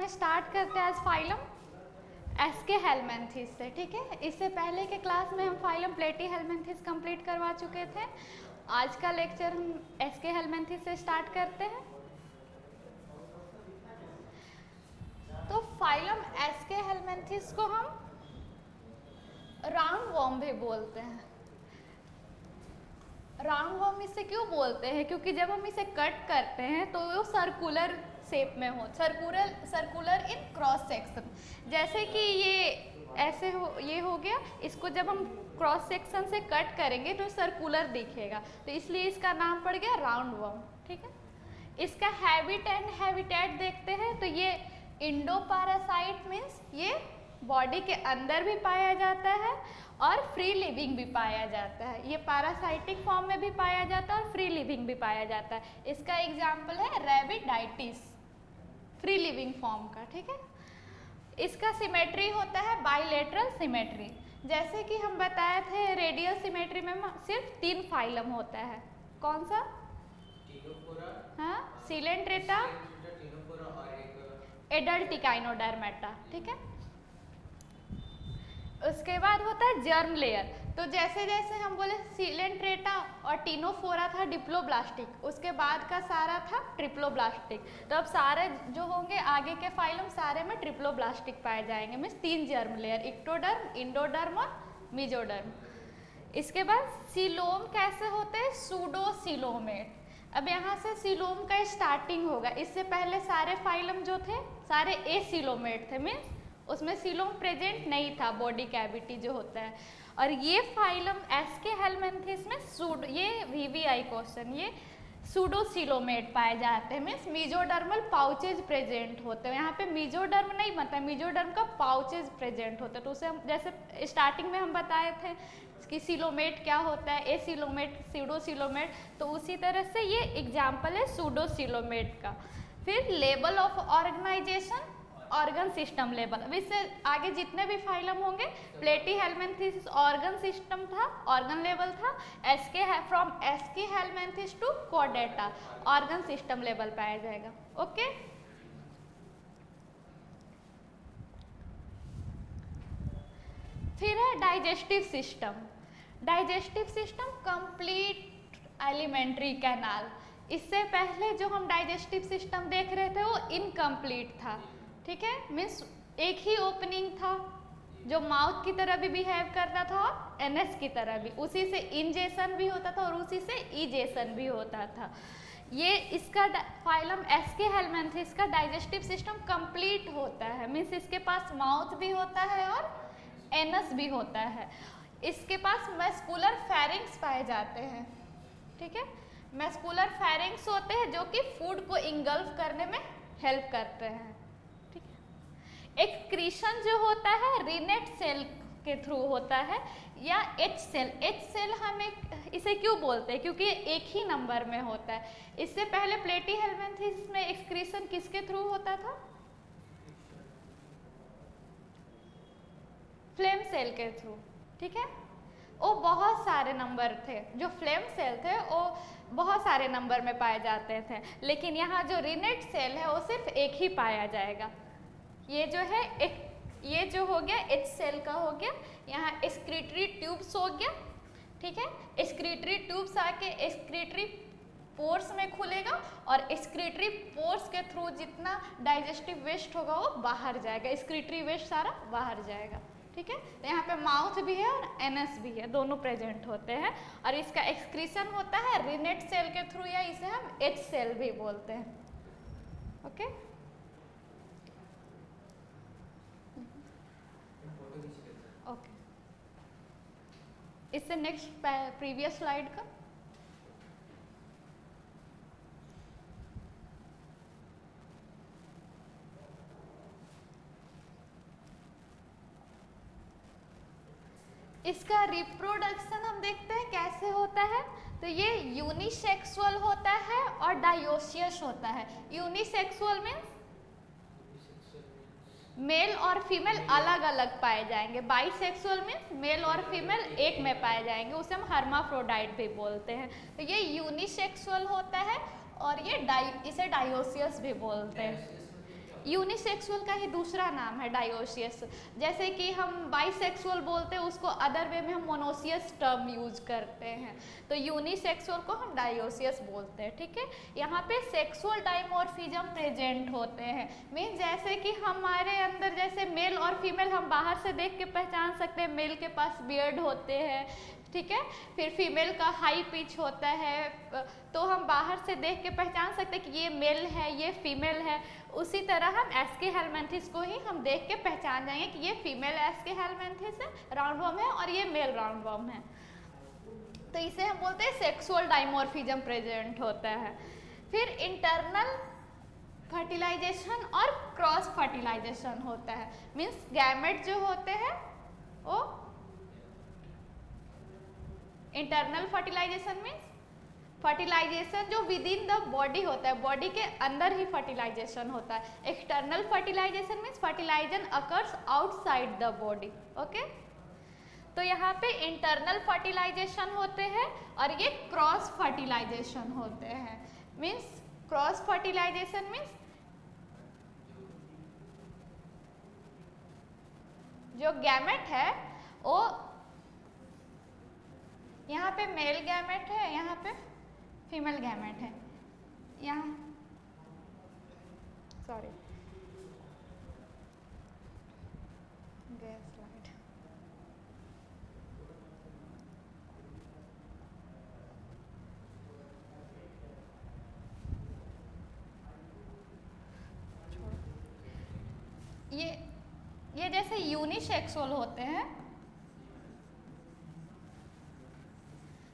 हम स्टार्ट करते हैं आज फाइलम एस्केहेलमिन्थेस से, ठीक है। इससे पहले के क्लास में हम फाइलम प्लेटीहेलमिन्थेस कंप्लीट करवा चुके थे। आज का लेक्चर हम एस्केहेलमिन्थेस से स्टार्ट करते हैं। तो फाइलम एस्केहेलमिन्थेस को हम राउंड वॉर्म भी बोलते हैं। राउंड वॉर्म इसे क्यों बोलते हैं? क्योंकि जब हम इसे कट करते हैं तो वो सर्कुलर शेप में हो, सर्कुलर इन क्रॉस सेक्शन। जैसे कि ये ऐसे हो, ये हो गया। इसको जब हम क्रॉस सेक्शन से कट करेंगे तो सर्कुलर दिखेगा, तो इसलिए इसका नाम पड़ गया राउंड वॉर्म, ठीक है। इसका हैबिटेट देखते हैं तो ये इंडोपैरासाइट मीन्स ये बॉडी के अंदर भी पाया जाता है और फ्री लिविंग भी पाया जाता है। ये पैरासाइटिक फॉर्म में भी पाया जाता है और फ्री लिविंग भी पाया जाता है। इसका एग्जाम्पल है रेबिडाइटिस, फ्री लिविंग फॉर्म का, ठीक है। इसका सिमेट्री होता है बाइलेटरल सिमेट्री। जैसे कि हम बताए थे रेडियल सिमेट्री में सिर्फ 3 फाइलम होता है। कौन सा? हाँ, सिलेंट्रेटा, एडल्ट इकाइनोडर्मेटा, ठीक है। उसके बाद होता है जर्म लेयर। तो जैसे जैसे हम बोले सिलेंट्रेटा और टीनोफोरा था डिप्लोब्लास्टिक, उसके बाद का सारा था ट्रिप्लोब्लास्टिक। तो अब सारे जो होंगे आगे के फाइलम सारे में ट्रिप्लोब्लास्टिक पाए जाएंगे, means 3 germ layer, ectoderm, endoderm और मेसोडर्म। इसके बाद सीलोम कैसे होते हैं? सूडोसीलोमेट। अब यहाँ से सीलोम का स्टार्टिंग होगा। इससे पहले सारे फाइलम जो थे सारे एसीलोमेट थे, मीन्स उसमें सीलोम प्रेजेंट नहीं था, बॉडी कैविटी जो होता है। और ये फाइलम एस्केहेलमिन्थेस में ये वीवीआई क्वेश्चन, ये सूडोसीलोमेट पाए जाते हैं, मीन्स मेसोडर्मल पाउचेज प्रेजेंट होते हैं। यहाँ पे मेसोडर्म नहीं बनता है, मेसोडर्म का पाउचेज प्रेजेंट होता है। तो उसे हम जैसे स्टार्टिंग में हम बताए थे कि सीलोमेट क्या होता है, एसीलोमेट, सूडोसीलोमेट, तो उसी तरह से ये एग्जाम्पल है सूडोसीलोमेट का। फिर level of organisation, organ system level. अब इससे आगे जितने भी फाइलम होंगे, प्लेटीहेलमिन्थेस ऑर्गन सिस्टम था, ऑर्गन लेवल था। From Aschelminthes to Chordata organ system level पाया जाएगा, ओके। फिर है digestive system. Digestive system complete alimentary canal. इससे पहले जो हम डाइजेस्टिव सिस्टम देख रहे थे वो इनकम्प्लीट था, ठीक है। मीन्स एक ही ओपनिंग था जो माउथ की तरह भी बिहेव करता था और एनएस की तरह भी, उसी से इंजेशन भी होता था और उसी से इजेशन भी होता था। ये इसका फाइलम एस्केहेलमिन्थेस का डाइजेस्टिव सिस्टम कंप्लीट होता है, मीन्स इसके पास माउथ भी होता है और एनस भी होता है। इसके पास मस्कुलर फेरिंग्स पाए जाते हैं, ठीक है। मस्कुलर फेरिंग्स होते हैं जो कि फूड को इंगल्फ करने में हेल्प करते हैं, ठीक है। एक्सक्रीशन जो होता है रिनेट सेल के थ्रू होता है या एच सेल। एच सेल हम इसे क्यों बोलते हैं? क्योंकि ये एक ही नंबर में होता है। इससे पहले प्लेटीहेलमिन्थेस में एक्सक्रीशन किसके थ्रू होता था? फ्लेम सेल के थ्रू, ठीक है। वो बहुत सारे नंबर थे, जो फ्लेम सेल थे वो बहुत सारे नंबर में पाए जाते थे, लेकिन यहाँ जो रिनेट सेल है वो सिर्फ एक ही पाया जाएगा। ये जो है ये जो हो गया एच सेल का हो गया। यहाँ एक्सक्रीटरी ट्यूब्स हो गया, ठीक है। एक्सक्रीटरी ट्यूब्स आके एक्सक्रीटरी पोर्स में खुलेगा और एक्सक्रीटरी पोर्स के थ्रू जितना डाइजेस्टिव वेस्ट होगा वो बाहर जाएगा, एक्सक्रीटरी वेस्ट सारा बाहर जाएगा, ठीक है। तो यहाँ पे माउथ भी है और एनएस भी है, दोनों प्रेजेंट होते हैं। और इसका एक्सक्रीशन होता है रिनेट सेल के थ्रू, या इसे हम एच सेल भी बोलते हैं, ओके। ओके, इससे नेक्स्ट प्रीवियस स्लाइड का। इसका रिप्रोडक्शन हम देखते हैं कैसे होता है। तो ये यूनिसेक्सुअल होता है और डायोसियस होता है। यूनिसेक्सुअल मीन्स मेल और फीमेल अलग अलग पाए जाएंगे। बाइसेक्सुअल मीन्स मेल और फीमेल एक में पाए जाएंगे, उसे हम हर्माफ्रोडाइट भी बोलते हैं। तो ये यूनिसेक्सुअल होता है और ये इसे डायोसियस भी बोलते हैं। यूनिसेक्सुअल का ही दूसरा नाम है डायोसियस। जैसे कि हम बाइसेक्सुअल बोलते हैं उसको अदर वे में हम मोनोसियस टर्म यूज करते हैं, तो यूनिसेक्सुअल को हम डायोसियस बोलते हैं, ठीक है। यहाँ पे सेक्सुअल डाइमॉर्फिज्म प्रेजेंट होते हैं, मीन जैसे कि हमारे अंदर जैसे मेल और फीमेल हम बाहर से देख के पहचान सकते हैं, मेल के पास बियर्ड होते हैं, ठीक है, फिर फीमेल का हाई पिच होता है, तो हम बाहर से देख के पहचान सकते हैं कि ये मेल है ये फीमेल है। उसी तरह हम एस्के हेलमिंथिस को ही हम देख के पहचान जाएंगे कि ये फीमेल एस्के हेलमिंथिस है, राउंडवॉर्म है, और ये मेल राउंडवॉर्म है। तो इसे हम बोलते हैं सेक्सुअल डाइमॉर्फिज्म प्रेजेंट होता है। फिर इंटरनल फर्टिलाइजेशन और क्रॉस फर्टिलाइजेशन होता है, मीन्स गैमेट जो होते हैं वो इंटरनल फर्टिलाइजेशन मीन्स फर्टिलाइजेशन जो विद इन द बॉडी होता है, बॉडी के अंदर ही फर्टिलाइजेशन होता है। External fertilization means fertilization occurs outside the body, okay. तो यहाँ पे इंटरनल फर्टिलाइजेशन होते हैं और ये क्रॉस फर्टिलाइजेशन होते हैं। मीन्स क्रॉस फर्टिलाइजेशन मीन्स जो गैमेट है वो यहाँ पे मेल गैमेट है, यहाँ पे फीमेल गैमेट है, यहाँ सॉरी गैस लाइट, ये जैसे यूनिसेक्सुअल होते हैं,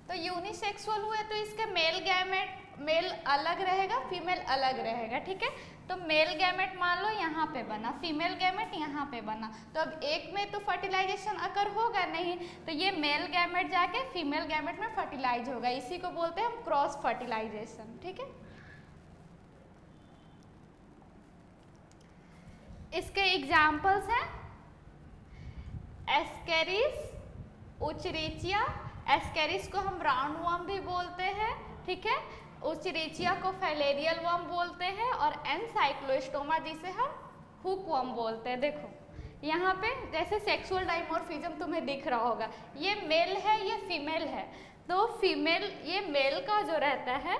तो यूनिसेक्सुअल हुए तो इसके मेल गैमेट मेल अलग रहेगा फीमेल अलग रहेगा, ठीक है। तो मेल गैमेट मान लो यहाँ पे बना, फीमेल गैमेट यहाँ पे बना, तो अब एक में तो फर्टिलाइजेशन अकर होगा नहीं, तो ये मेल गैमेट जाके फीमेल गैमेट में फर्टिलाइज होगा, इसी को बोलते हैं हम क्रॉस फर्टिलाइजेशन, ठीक है। इसके एग्जाम्पल्स हैं एस्केरिस, उचरीचिया। एस्केरिस को हम राउंड वर्म भी बोलते हैं, ठीक है, उचरीचिया को फैलेरियल वर्म बोलते हैं, और एनसाइक्लोस्टोमा जिसे हम हुक वर्म बोलते हैं। देखो यहाँ पे जैसे सेक्सुअल डाइमॉर्फिज्म तुम्हें दिख रहा होगा, ये मेल है ये फीमेल है, तो फीमेल ये मेल का जो रहता है,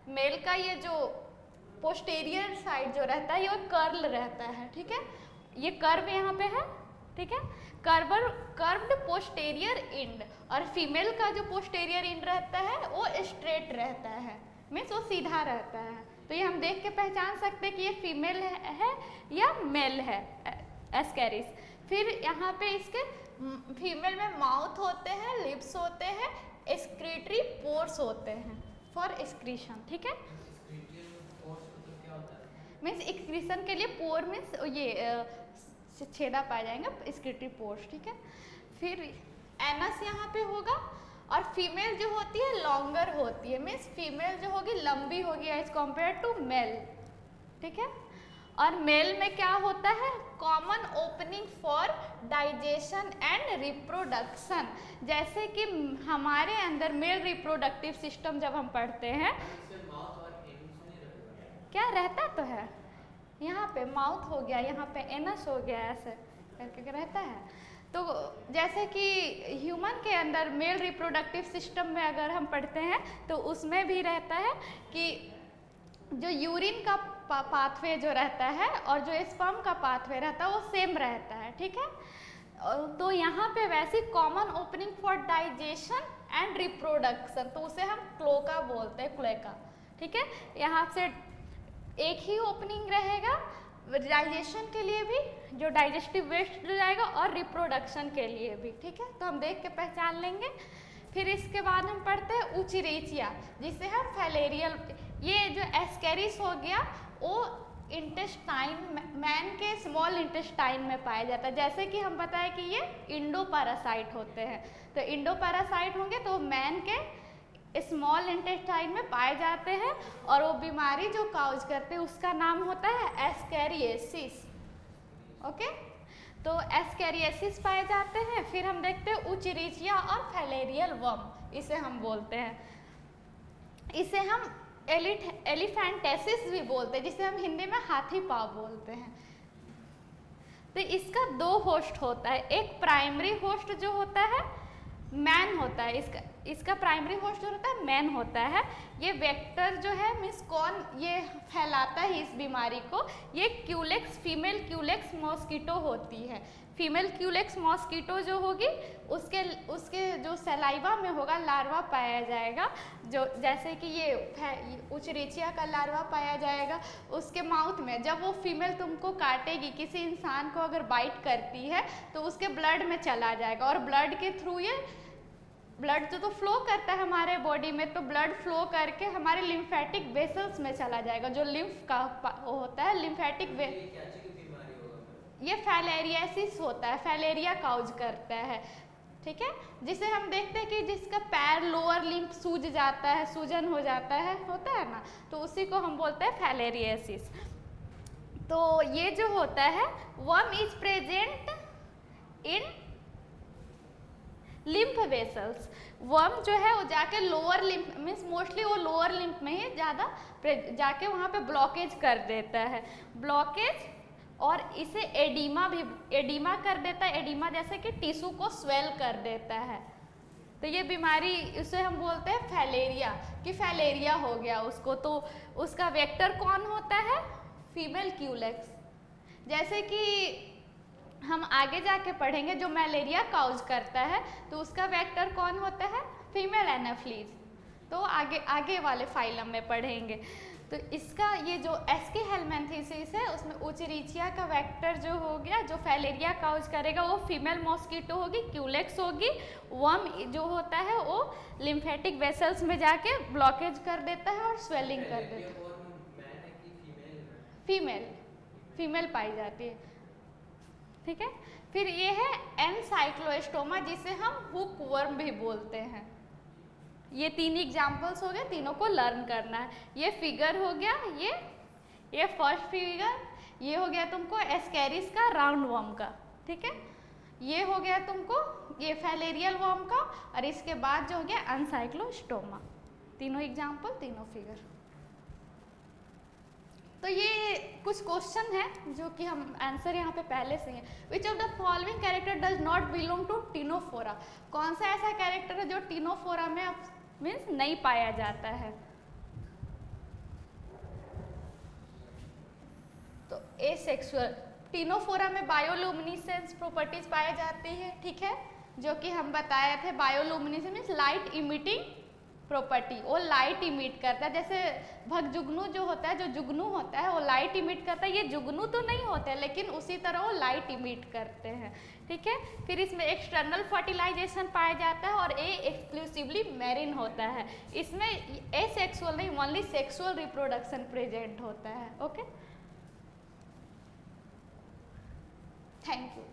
मेल का ये जो पोस्टीरियर साइड जो रहता है ये कर्ल रहता है, ठीक है, ये कर्व यहाँ पे है, ठीक है, कर्व्ड पोस्टीरियर इंड, और फीमेल का जो पोस्टीरियर इंड रहता है वो स्ट्रेट रहता है, मीन्स वो सीधा रहता है। तो ये हम देख के पहचान सकते हैं कि ये फीमेल है या मेल है एस्केरिस। फिर यहाँ पे इसके फीमेल में माउथ होते हैं, लिप्स होते हैं, एक्सक्रीटरी पोर्स होते हैं फॉर एक्सक्रीशन, ठीक है। मीन्स एक्सक्रीशन के लिए पोर मीन्स ये छेदा पाए जाएंगे, एक्सक्रीटरी पोर्स, ठीक है। फिर एनस यहाँ पे होगा, और फीमेल जो होती है लॉन्गर होती है, मीन्स फीमेल जो होगी लंबी होगी एज कम्पेयर टू मेल, ठीक है। और मेल में क्या होता है, common opening for digestion and reproduction. जैसे कि हमारे अंदर मेल रिप्रोडक्टिव सिस्टम जब हम पढ़ते हैं, क्या रहता तो है, यहाँ पे माउथ हो गया, यहाँ पे एनस हो गया, ऐसे करके रहता है। तो जैसे कि ह्यूमन के अंदर मेल रिप्रोडक्टिव सिस्टम में अगर हम पढ़ते हैं तो उसमें भी रहता है कि जो यूरिन का पाथवे जो रहता है और जो स्पर्म का पाथवे रहता है वो सेम रहता है, ठीक है। तो यहाँ पे वैसी common opening for digestion and reproduction, तो उसे हम क्लोका बोलते हैं, क्लोका, ठीक है। यहाँ से एक ही ओपनिंग रहेगा डाइजेशन के लिए भी, जो डाइजेस्टिव वेस्ट जाएगा, और रिप्रोडक्शन के लिए भी, ठीक है। तो हम देख के पहचान लेंगे। फिर इसके बाद हम पढ़ते हैं उचरीचिया, जिसे हम फैलेरियल, ये जो एस्केरिस हो गया वो इंटेस्टाइन, मैन के स्मॉल इंटेस्टाइन में पाया जाता है। जैसे कि हम बताएं कि ये इंडो पैरासाइट होते हैं, तो इंडो पैरासाइट होंगे तो मैन के स्मॉल इंटेस्टाइन में पाए जाते हैं, और वो बीमारी जो काउज करते हैं उसका नाम होता है एस्केरिएसिस, ओके। तो एस्केरिएसिस पाए जाते हैं। फिर हम देखते हैं उचरीचिया और फैलेरियल वर्म, इसे हम बोलते हैं। इसे हम एलिफेंटेसिस भी बोलते हैं, जिसे हम हिंदी में हाथी पाँव बोलते हैं। तो इसका दो होस्ट होता है, एक प्राइमरी होस्ट जो होता है मैन होता है, इसका प्राइमरी होस्ट जो होता है मैन होता है। ये वेक्टर जो है मीन्स कौन ये फैलाता है इस बीमारी को, ये क्यूलेक्स फीमेल क्यूलेक्स मॉस्किटो होती है। फीमेल क्यूलेक्स मॉस्किटो जो होगी उसके जो सलाइवा में होगा लार्वा पाया जाएगा, जो जैसे कि ये उचरीचिया का लार्वा पाया जाएगा उसके माउथ में। जब वो फीमेल तुमको काटेगी, किसी इंसान को अगर बाइट करती है तो उसके ब्लड में चला जाएगा, और ब्लड के थ्रू ये ब्लड तो फ्लो करता है हमारे बॉडी में, तो ब्लड फ्लो करके हमारे लिम्फेटिक वेसल्स में चला जाएगा, जो लिम्फ का होता है लिम्फेटिक ये फैलेरियासिस होता है, फैलेरिया काउज करता है, ठीक है। जिसे हम देखते हैं कि जिसका पैर लोअर लिम्फ सूज जाता है, सूजन हो जाता है, होता है ना, तो उसी को हम बोलते हैं फैलेरियासिस। तो ये जो होता है worm is present in lymph vessels. Worm जो है वो जाके लोअर लिम्फ मीन्स मोस्टली वो लोअर लिम्फ में ही ज़्यादा जाके वहाँ पे ब्लॉकेज कर देता है, ब्लॉकेज, और इसे एडिमा कर देता है। एडिमा जैसे कि टिश्यू को स्वेल कर देता है। तो ये बीमारी उसे हम बोलते हैं फैलेरिया, कि फैलेरिया हो गया उसको। तो उसका वेक्टर कौन होता है? Female Culex. जैसे कि हम आगे जाके पढ़ेंगे जो मलेरिया काउज करता है तो उसका वेक्टर कौन होता है? Female Anopheles. तो आगे वाले फाइलम में पढ़ेंगे। तो इसका ये जो एस्के हेलमिंथेसिस है उसमें उचरीचिया का वेक्टर जो हो गया, जो फैलेरिया काउज करेगा वो फीमेल मॉस्किटो होगी, क्यूलेक्स होगी। वर्म जो होता है वो लिम्फेटिक वेसल्स में जाके ब्लॉकेज कर देता है और स्वेलिंग कर देता है। फीमेल पाई जाती है, ठीक है। फिर ये है एनसाइक्लोस्टोमा, जिसे हम हुक वर्म भी बोलते हैं। ये तीन एग्जाम्पल्स हो गए, तीनों को लर्न करना है। ये फिगर हो गया, ये फर्स्ट फिगर, ये हो गया तुमको एस्केरिस का राउंड वर्म का, ठीक है। ये हो गया तुमको ये फैलेरियल वर्म का, और इसके बाद जो हो गया एनसाइक्लोस्टोमा। तीनों एग्जाम्पल, तीनों फिगर। तो ये कुछ क्वेश्चन है जो कि हम आंसर यहाँ पे पहले से हैं। Which of the following character does not belong to ctenophora? कौन सा ऐसा कैरेक्टर है जो टिनोफोरा में मीन्स नहीं पाया जाता है? तो एसेक्सुअल। टिनोफोरा में बायोलुमिनेसेंस प्रॉपर्टीज पाए जाती है, ठीक है, जो कि हम बताए थे। Bioluminescence means light emitting property, वो लाइट इमिट करता है। जैसे भगजुगनू जो होता है, जो जुगनू होता है वो लाइट इमिट करता है। ये जुगनू तो नहीं होते हैं लेकिन उसी तरह वो लाइट इमिट करते हैं, ठीक है। फिर इसमें एक्सटर्नल फर्टिलाइजेशन पाया जाता है, और ए एक्सक्लूसिवली मैरिन होता है। इसमें एसेक्सुअल नहीं, ओनली सेक्सुअल रिप्रोडक्शन प्रेजेंट होता है। Okay, thank you.